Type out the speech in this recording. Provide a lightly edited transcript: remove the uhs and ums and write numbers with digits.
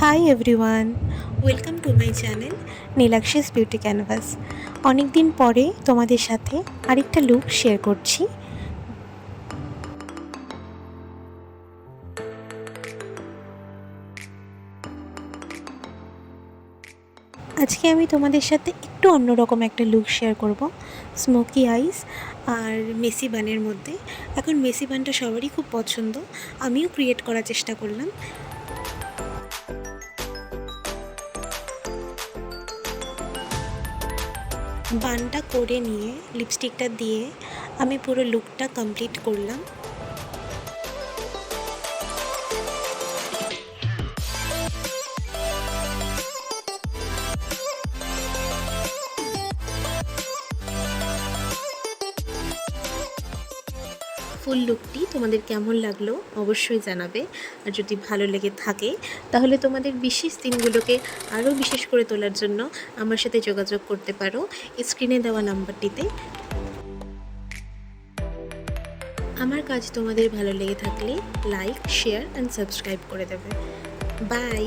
High everyone, welcome to my channel Nilakshi's beauty canvas. অনেক দিন পরে তোমাদের সাথে আরেকটা লুক শেয়ার করছি। আজকে আমি তোমাদের সাথে একটু অন্যরকম একটা লুক শেয়ার করব, স্মোকি আইস আর মেসি বানের মধ্যে। এখন মেসি বানটা সবারই খুব পছন্দ, আমিও ক্রিয়েট করার চেষ্টা করলাম। বানটা করে নিয়ে লিপস্টিকটা দিয়ে আমি পুরো লুকটা কমপ্লিট করলাম। ফুল লুকটি তোমাদের কেমন লাগলো অবশ্যই জানাবে। আর যদি ভালো লেগে থাকে তাহলে তোমাদের বিশেষ দিনগুলোকে আরও বিশেষ করে তোলার জন্য আমার সাথে যোগাযোগ করতে পারো স্ক্রিনে দেওয়া নাম্বারটিতে। আমার কাজ তোমাদের ভালো লেগে থাকলে লাইক, শেয়ার অ্যান্ড সাবস্ক্রাইব করে দেবে। বাই।